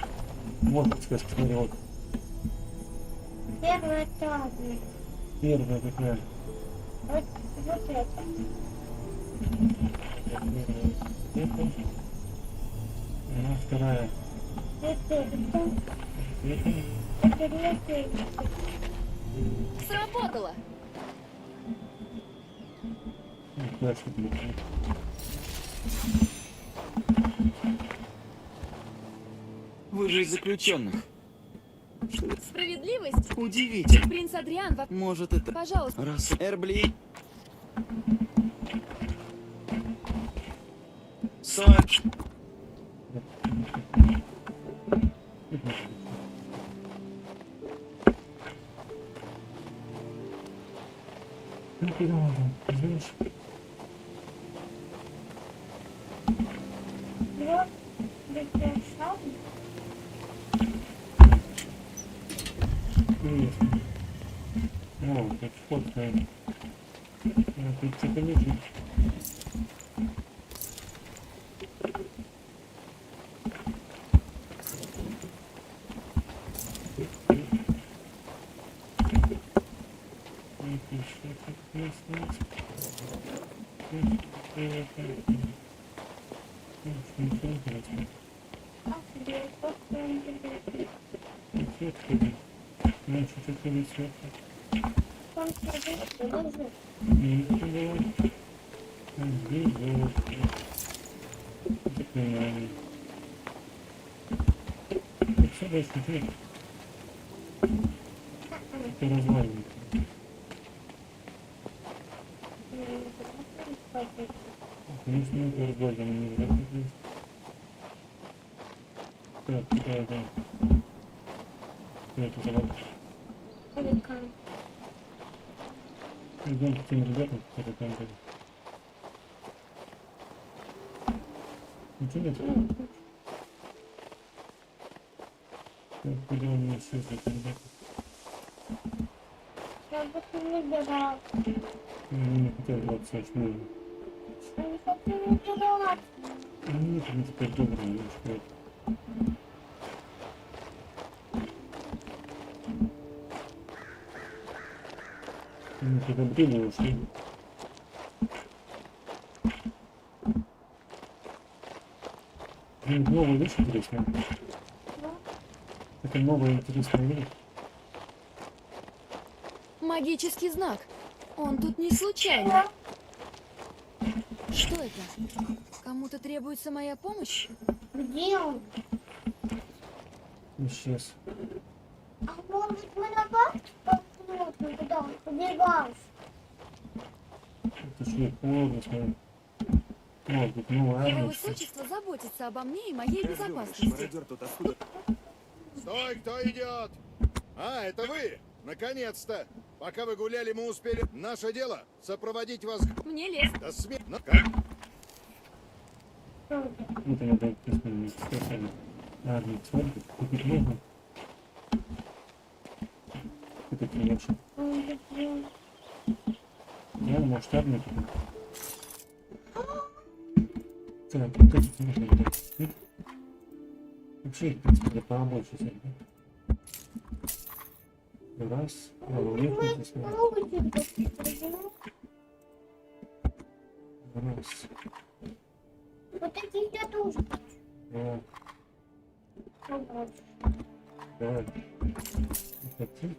Speaker 13: Вот подсказка, смотри, вот.
Speaker 12: Первая тоже.
Speaker 13: Первая какая?
Speaker 12: Вот это.
Speaker 13: Это. Она вторая.
Speaker 12: Это.
Speaker 13: Это.
Speaker 12: Это третья.
Speaker 11: Сработало.
Speaker 13: Дальше будет.
Speaker 14: Вы же из заключенных.
Speaker 11: Справедливость?
Speaker 14: Удивительно.
Speaker 11: Принц Адриан,
Speaker 14: Может, это...
Speaker 11: пожалуйста.
Speaker 14: Раз... Эрбли... Сойер...
Speaker 13: Ну, куда он там? Знаешь?
Speaker 12: Вот. Прекрасно.
Speaker 13: Интересно. О, как фотка. Тут что-то лежит. Это разваливается. Конечно, это разваливается. Так, да. Что это за вода? Идем к тем ребятам, которые там были. Ничего нет? Так, куда у меня все это ребята?
Speaker 12: Я бы не бежал.
Speaker 13: Они не хотят драться, что ли?
Speaker 12: Они хотели не бежать.
Speaker 13: Нет, они теперь добрые, я что. Они подобрели ушли. Новая вещь интересная. Это новая интересная вещь.
Speaker 11: Магический знак. Он тут не случайно. Что это? Кому-то требуется моя помощь?
Speaker 12: Где он?
Speaker 13: Исчез.
Speaker 12: А может мы на башню посмотрим, куда он побежал?
Speaker 13: Это что, холодно, смотри. Вот, тут новая
Speaker 11: Его
Speaker 13: армия.
Speaker 11: высочество заботится обо мне и моей безопасности.
Speaker 15: Стой, кто идет? А, это вы? Наконец-то! Пока вы гуляли, мы успели. Наше дело — сопроводить вас.
Speaker 11: Мне лез.
Speaker 15: До смерти. Как?
Speaker 13: Вот они дают письменные специально. Армия, смотрите, тут можно. Это конечно. Я может армию тут. Так, вот эти можно дать. Вообще, в принципе, побольше всегда. Раз, уехали здесь. Раз.
Speaker 12: Вот эти я тоже.
Speaker 13: Два. Давай. Хотим.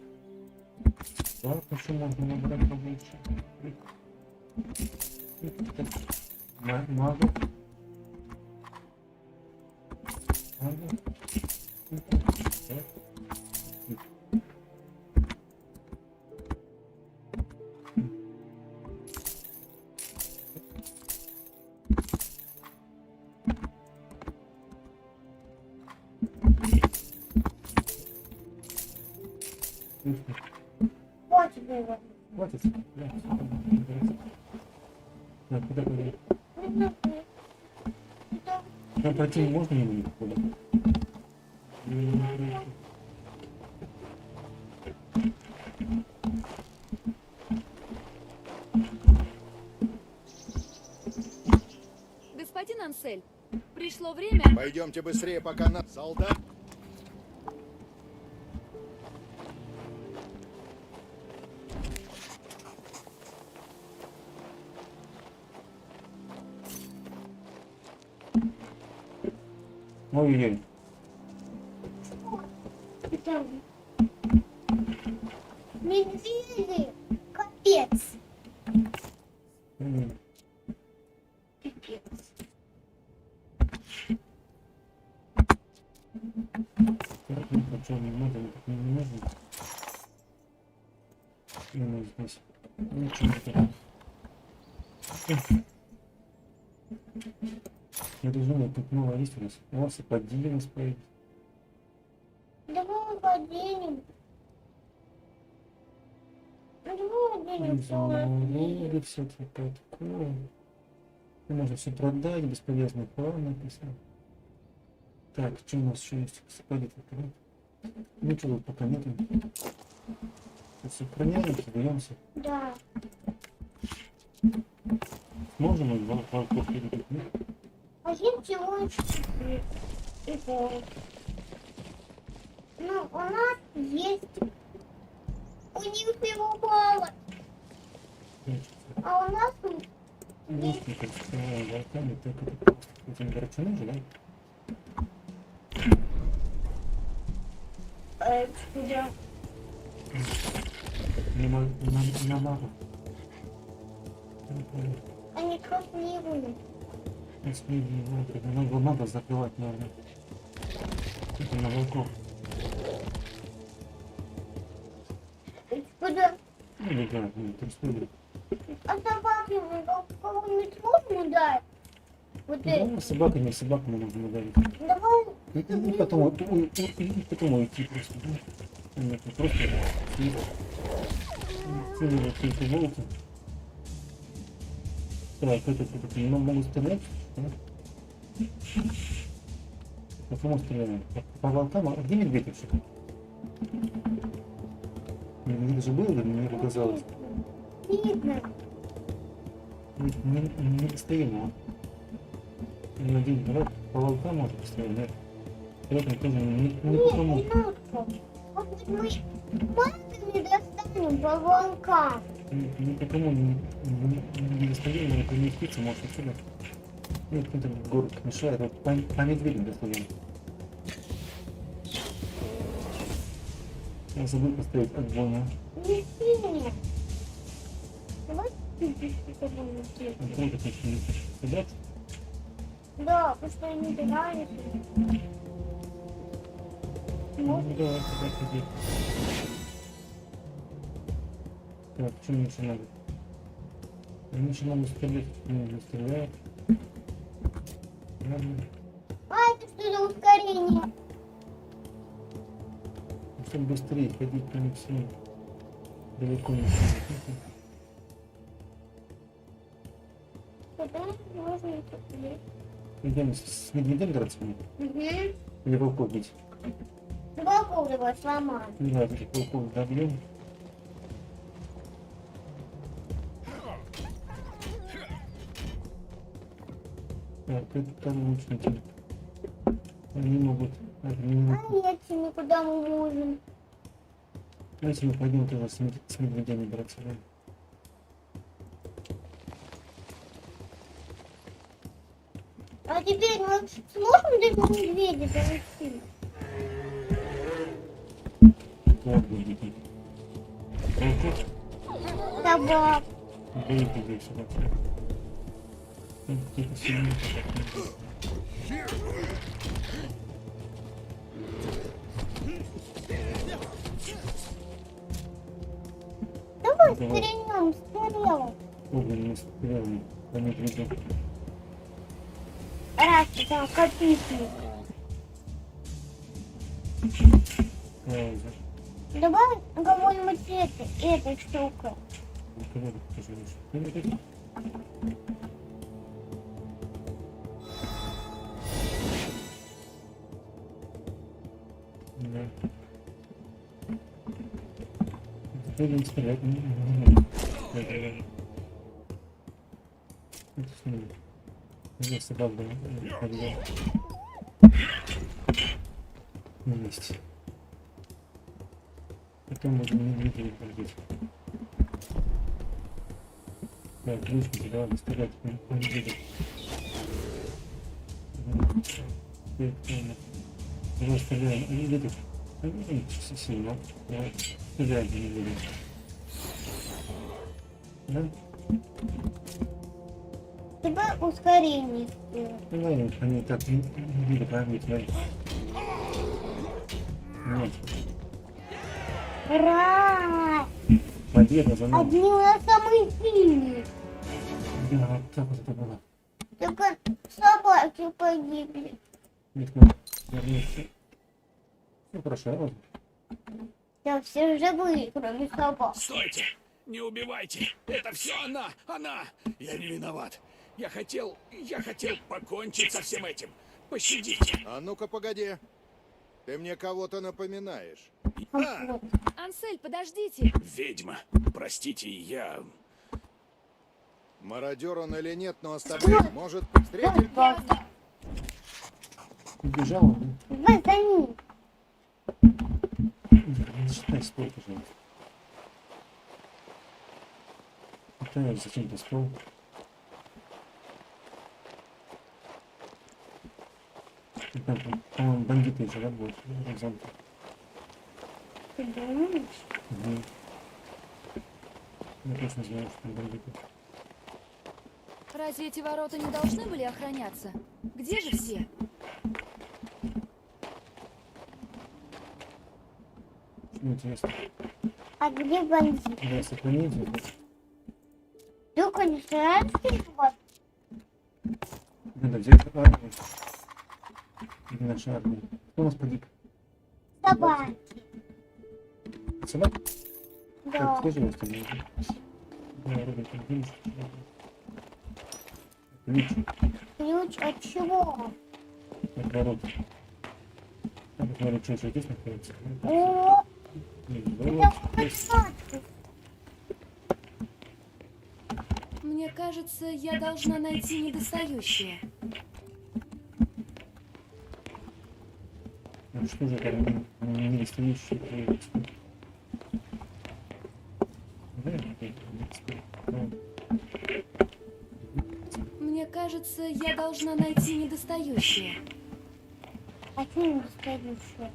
Speaker 13: Так, еще можно набрать побольше. Магу.
Speaker 12: Хватит его.
Speaker 13: Хватит? Да. Так, куда пойдем? Там пройти можно или куда?
Speaker 11: Пришло время.
Speaker 15: Пойдемте быстрее, пока на... Солдат!
Speaker 13: Ой-ой-ой.
Speaker 12: Медведи. Капец.
Speaker 13: М.
Speaker 12: Пипец.
Speaker 13: Так, ну, что, не надо, так не нужно. И мы здесь. Ничего не так. Я думаю, тут новая есть у нас. У вас и подели нас поедет.
Speaker 12: Давай поденем. Давай поденем.
Speaker 13: Заводы всякие такое. Можно все продать, бесполезный план написал. Так, что у нас еще есть? Сходит это. Ничего пока нету. Сохраняемся, даемся.
Speaker 12: Да.
Speaker 13: Можем мы волков перебить?
Speaker 12: Один человечек и волк. Ну, у нас есть. У них его мало. А у нас
Speaker 13: Есть некоторые волками, так это просто этим горчаным же, да?
Speaker 12: Куда?
Speaker 13: Не могу.
Speaker 12: Они красивые.
Speaker 13: Надо закрывать, наверное. Это на волков.
Speaker 12: Куда?
Speaker 13: Ну, не знаю, там смотрим.
Speaker 12: А собаки кого-нибудь можно дать? Вот это.
Speaker 13: Да, собаками можно ударить.
Speaker 12: Давай.
Speaker 13: И потом уйти просто. Да? Нет, просто целые какие-то волки. Так, это не могу стрелять, да? По кому стреляем? По волкам? А где медведь вообще? Медведь же был, да, мне показалось.
Speaker 12: Видно.
Speaker 13: Не достаем его. Не один, давай по волкам можно пострелять, да? При этом тоже не потому.
Speaker 12: Нет, не надо. Вот мы пальцами достанем по волкам.
Speaker 13: Никому не достаем, но это не птица, может отсюда. Нет, кто-то город мешает, вот по медведям достаем. Я забыл поставить отбойную.
Speaker 12: Не сильно. Давай чуть-чуть с тобой уйти.
Speaker 13: Отбойную хочу стрелять.
Speaker 12: Да, потому что они нравятся.
Speaker 13: Ну, давай, иди. Так, что мне еще надо? Мне еще надо стрелять, не стреляет. Ладно.
Speaker 12: А это что за ускорение?
Speaker 13: Чтобы быстрее ходить по ним всем. Далеко не сидеть.
Speaker 12: Куда можно идти?
Speaker 13: Идем с медведем драться мне?
Speaker 12: Угу.
Speaker 13: Или волков бить?
Speaker 12: Волков его сломать.
Speaker 13: Не знаю, этих волков добьем. Так, это лучники. Они могут...
Speaker 12: А нет, никуда мы можем.
Speaker 13: Давайте мы пойдем тоже с медведями драться. Да?
Speaker 12: А теперь мы сможем до медведя дойти?
Speaker 13: Вот будете. Волков?
Speaker 12: Собак.
Speaker 13: Дайте здесь собак. Какие-то сильные собаки.
Speaker 12: Давай стрельнем стрелу.
Speaker 13: Огненные стрелы по медведю.
Speaker 12: Раз, два, копейки. Давай кого-нибудь этой штукой.
Speaker 13: Теперь не стрелять не надо. Это с ним. Здесь собак бы победил. Есть. Потом можем медведей победить. Так, ключники, давай стрелять по медведю. Уже стреляем. Они видят. Они сильно. Давай. Стреляем по медведю. Да?
Speaker 12: Тебя ускорение сделать.
Speaker 13: Ну, они так не видят, правильно, правильно. Нет.
Speaker 12: Ура!
Speaker 13: Победа за нами.
Speaker 12: Одни у нас самые сильные.
Speaker 13: Да, вот так вот это было.
Speaker 12: Только собаки погибли.
Speaker 13: Видно, вернуться. Ну, хорошо.
Speaker 12: Да все живые, кроме собак.
Speaker 9: Стойте! Не убивайте! Это все она! Она! Я не виноват. Я хотел покончить со всем этим. Пощадите.
Speaker 15: А ну-ка, погоди. Ты мне кого-то напоминаешь.
Speaker 11: Ансель, подождите!
Speaker 9: Ведьма, простите, я...
Speaker 15: Мародер он или нет, но оставляй. Может, встретить?
Speaker 13: Убежала?
Speaker 12: Вы за ним.
Speaker 13: Не считай стол, пожалуйста. Это зачем-то стол. Там, по-моему, бандиты еще работают. Экзампл.
Speaker 12: Ты думаешь?
Speaker 13: Угу. Я точно знаю, что там бандиты.
Speaker 11: Разве эти ворота не должны были охраняться? Где же все?
Speaker 13: Ну, интересно.
Speaker 12: А где бандит?
Speaker 13: Да, сохранить это.
Speaker 12: Только не стараешься вот.
Speaker 13: Надо взять армию. Или наша армия. Кто у нас погиб?
Speaker 12: Собаки.
Speaker 13: Собак?
Speaker 12: Да.
Speaker 13: Так, скажи, что мне. Да, Робин, там ключ. Ключ.
Speaker 12: Ключ от чего?
Speaker 13: От ворот. Там, смотри, что еще здесь находится.
Speaker 12: О,
Speaker 13: Это
Speaker 12: кстати.
Speaker 11: Мне кажется, я должна найти недостающее.
Speaker 13: Ну что же там недостающие?
Speaker 11: Мне кажется, я должна найти недостающее.
Speaker 12: А что недостающее?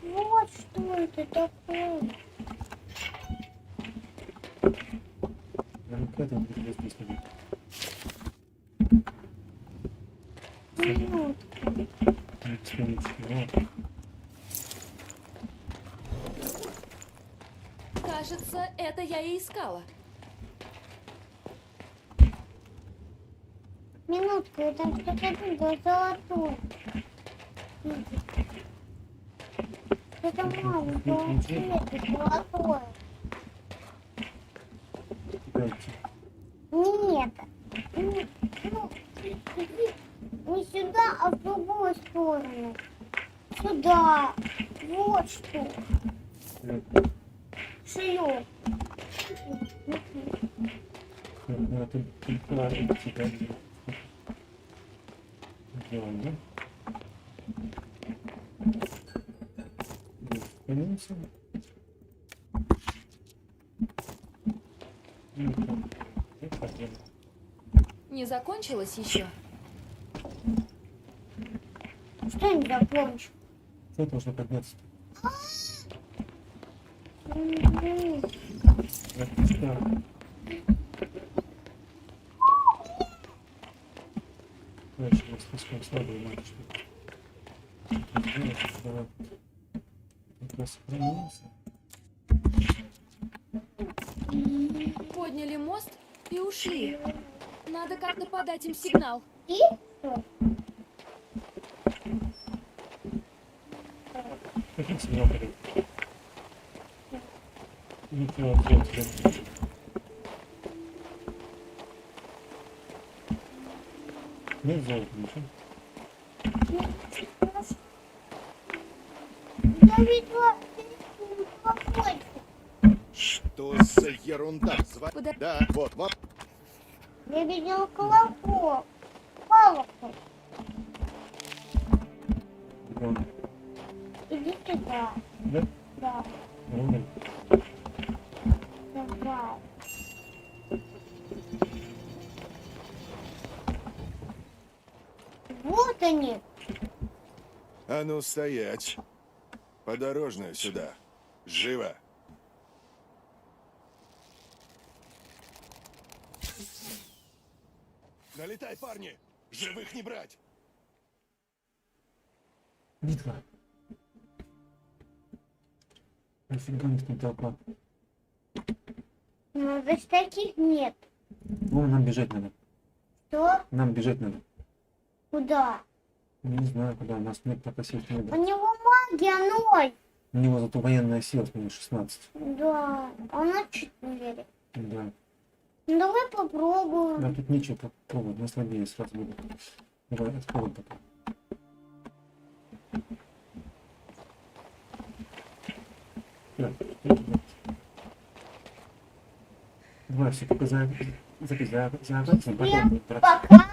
Speaker 12: Вот что это такое.
Speaker 13: Ну, к этому будет здесь ходить.
Speaker 11: Кажется, это я и искала.
Speaker 12: Минутку, я там что-то видела золотое. Это маленькое цвета, золотое. Нет. Ну, не сюда, а в другую сторону. Сюда. Вот что. Шлёп.
Speaker 13: Это правильно тебя сделаем, да? Вернемся.
Speaker 11: Не закончилось еще?
Speaker 12: Что не закончил?
Speaker 13: Что должно подняться? Дальше мы слишком слабые мальчики. Давай. Как раз сохранимся.
Speaker 11: Подняли мост и ушли. Надо как-то подать им сигнал.
Speaker 12: И что?
Speaker 13: Каким сигнал подать? Ничего делать. Нет золота, ничего.
Speaker 12: Я видела колокольчик.
Speaker 15: Что за ерунда? Да, вот.
Speaker 12: Я видела колокол. золото.
Speaker 13: Вон.
Speaker 12: Иди туда.
Speaker 13: Да?
Speaker 12: Да.
Speaker 13: Вон.
Speaker 12: Давай. Вот они.
Speaker 15: А ну стоять. Подорожную сюда. Живо. Налетай, парни! Живых не брать!
Speaker 13: Битва. Нафига у них толпа?
Speaker 12: Ну, здесь таких нет.
Speaker 13: Вон, нам бежать надо.
Speaker 12: Что?
Speaker 13: Нам бежать надо.
Speaker 12: Куда?
Speaker 13: Не знаю, куда. У нас нет пока сил не
Speaker 12: У
Speaker 13: было.
Speaker 12: него магия ноль.
Speaker 13: У него зато военная сила, смотри, 16.
Speaker 12: Да, она 4.
Speaker 13: Да.
Speaker 12: Ну, давай попробуем.
Speaker 13: Да, тут нечего попробовать, мы слабее сразу будем. Давай, откроем пока. Давай, все, пока за потом,
Speaker 12: Пока